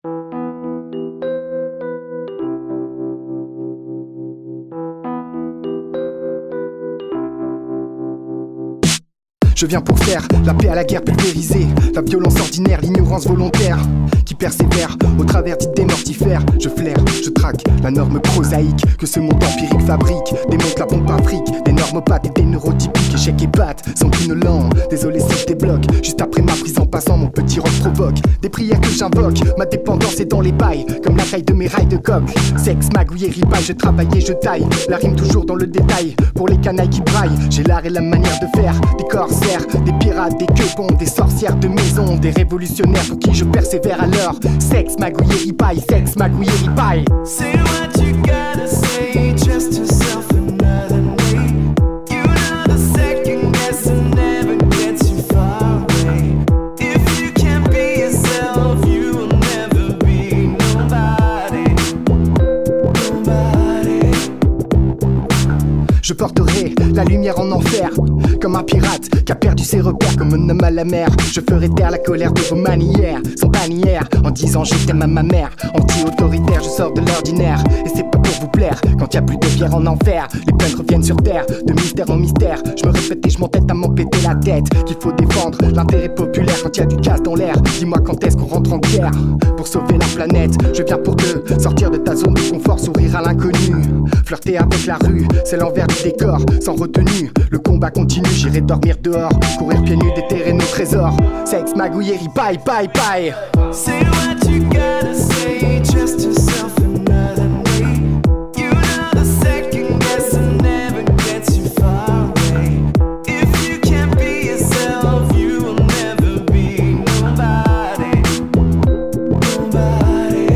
Je viens pour faire la paix à la guerre pulvérisée, la violence ordinaire, l'ignorance volontaire qui persévère au travers d'idées mortifères. Je flaire, je traque la norme prosaïque que ce monde empirique fabrique. Démonte la pompe afrique, des normopathes et des neurotypiques. Échec et pattes, sanguinolents, désolé si je débloque. Juste après ma prise en passant, mon petit rock provoque des prières que j'invoque. Ma dépendance est dans les bails, comme la taille de mes rails de coq. Sexe, magouille et ripaille, je travaille et je taille. La rime toujours dans le détail, pour les canailles qui braillent. J'ai l'art et la manière de faire, des corsaires, des pirates, des queubons, des sorcières de maison, des révolutionnaires pour qui je persévère alors. Sexe, magouille et ripaille, sexe, magouille et ripaille. Say what you gotta say, trust yourself another day. You know the second guessing never gets you far away. If you can't be yourself, you will never be nobody. Nobody. Je porterai la lumière en enfer, comme un pirate qui a perdu ses repères, comme un homme à la mer. Je ferai taire la colère de vos manières, sans bannière, en disant je t'aime à ma mère. Anti-autoritaire, je sors de l'ordinaire, et c'est pas pour vous plaire. Quand y a plus de bière en enfer, les peines reviennent sur terre, de mystère en mystère. Je me répète et je m'entête à m'en péter la tête, qu'il faut défendre l'intérêt populaire quand y a du gaz dans l'air. Dis-moi quand est-ce qu'on rentre en guerre pour sauver la planète. Je viens pour te sortir de ta zone de confort, sourire à l'inconnu, flirter avec la rue, c'est l'envers du décor, sans retenue. Le combat continue, j'irai dormir dehors, courir pieds nus, déterrer nos trésors. Sexe, magouille et ripaille, paille, paille. Say what you gotta say, trust yourself another day. You know the second guessing never gets you far away. If you can't be yourself, you will never be nobody. Nobody.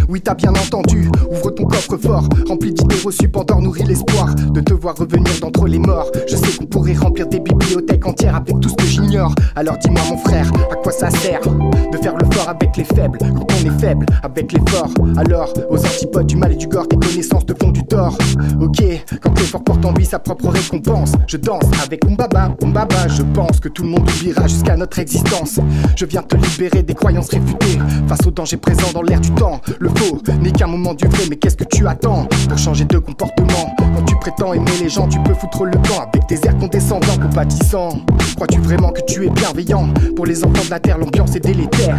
Oui, t'as bien entendu, ouvre ton coffre-fort, rempli d'idées reçues, Pandore nourrit l'espoir de te voir revenir d'entre les morts. Je sais qu'on pourrait remplir des bibliothèques entières avec tout ce que j'ignore. Alors dis-moi mon frère, à quoi ça sert de faire le fort avec les faibles, quand on est faible avec les forts? Alors, aux antipodes du mal et du gore, tes connaissances te font du tort. Ok, quand l'effort porte en lui sa propre récompense, je danse avec Umbaba, Umbaba. Je pense que tout le monde oubliera jusqu'à notre existence. Je viens te libérer des croyances réfutées, face au danger présent dans l'air du temps. Le faux n'est qu'un moment du vrai, mais qu'est-ce que tu attends pour changer de comportement? Quand tu prétends aimer les gens, tu peux foutre le camp avec tes airs condescendants, compatissants. Crois-tu vraiment que tu es bienveillant? Pour les enfants de la terre, l'ambiance est délétère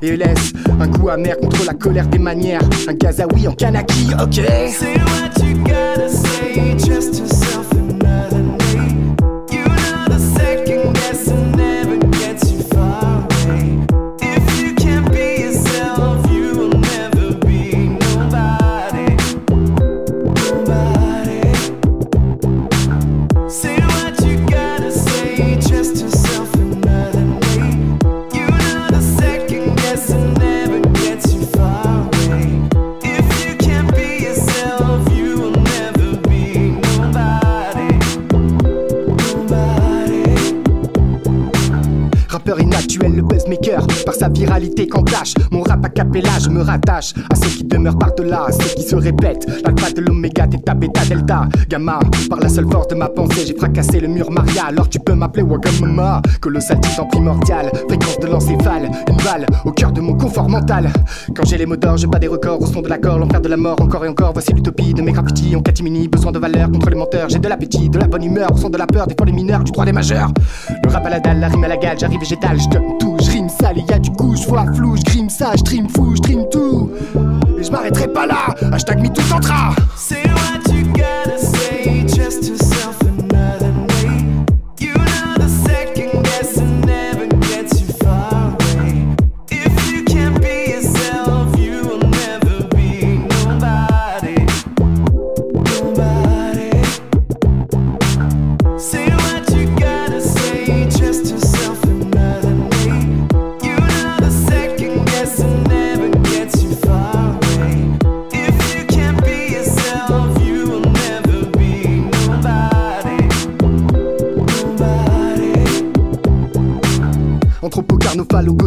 et laisse un goût amer contre la colère des manières. Un gazaoui en kanaki, ok. Say what you gotta say, trust yourself another day. You know the second guessing never gets you far away. If you can't be yourself, you will never be nobody. Nobody. Say what you gotta say, trust yourself another day. You know the second guessing never gets you far away. If you can't be yourself, you will never be nobody. Nobody. Rappeur inactuel, le buzzmaker, par sa viralité qu'entache mon rap a cappella. Je me rattache à ceux qui demeurent par-delà, à ceux qui se répètent. L'alpha de l'oméga, theta, bêta, delta, gamma. Par la seule force de ma pensée, j'ai fracassé le mur Maria. Alors tu peux m'appeler Wagamama, colossal titan primordial, fréquence de l'encéphale, une balle au cœur de mon confort mental. Quand j'ai les mots d'or, je bats des records au son de l'accord, l'enfer de la mort, encore et encore. Voici l'utopie de mes graffitis en catimini. Besoin de valeur contre les menteurs, j'ai de l'appétit, de la bonne humeur, au son de la peur, défends les mineurs, du droit des majeurs. Le rap à la dalle, la rime à la gale, j'arrive végétal, je donne tout, je rime sale, et y a du goût, je vois flou, je grime ça, je trime fou, je trime tout. Et je m'arrêterai pas là, hashtag MeTooCentra. Say what you gotta say, trust yourself another day. You know the second guessing never gets you far away. If you can't be yourself, you will never be nobody. Nobody. Say what you gotta say, trust yourself another day. You know the second guessing never gets you far away. If you can't be yourself, you will never be nobody.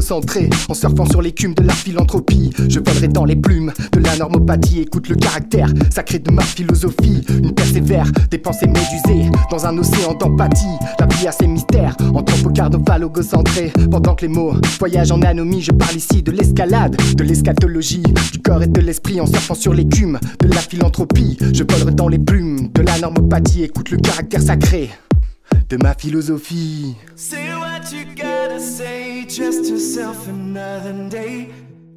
égocentré, en surfant sur l'écume de la philanthropie. Je volerai dans les plumes de la normopathie. Écoute le caractère sacré de ma philosophie. Une persévère, des pensées médusées dans un océan d'empathie. La vie a ses mystères, anthropocardophalogocentré. Pendant que les mots voyagent en anomie, je parle ici de l'escalade, de l'eschatologie, du corps et de l'esprit, en surfant sur l'écume de la philanthropie. Je volerai dans les plumes de la normopathie. Écoute le caractère sacré de ma philosophie. Say what you gotta say, trust yourself another day.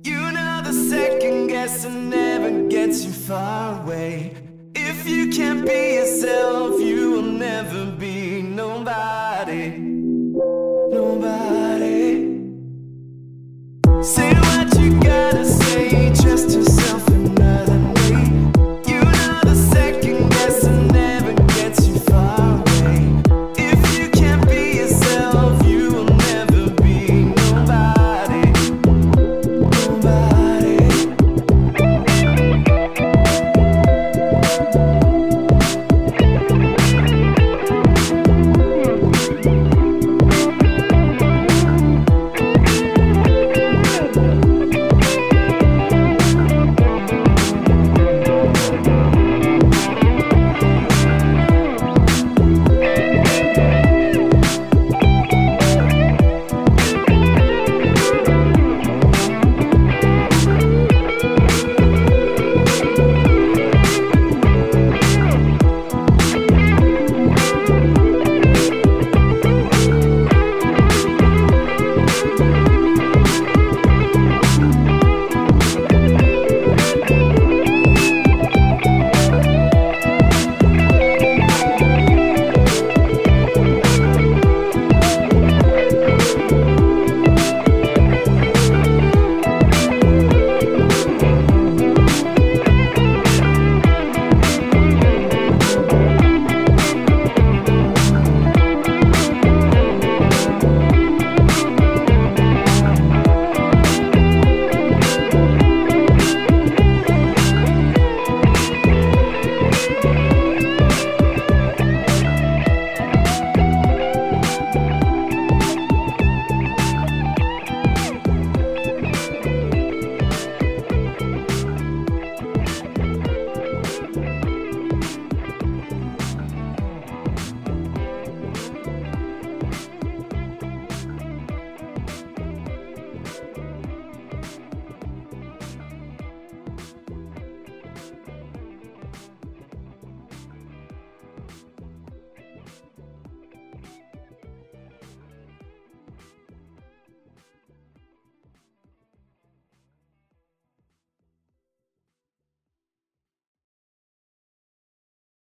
You know the second guessing never gets you far away. If you can't be yourself, you will never be nobody. Nobody. Say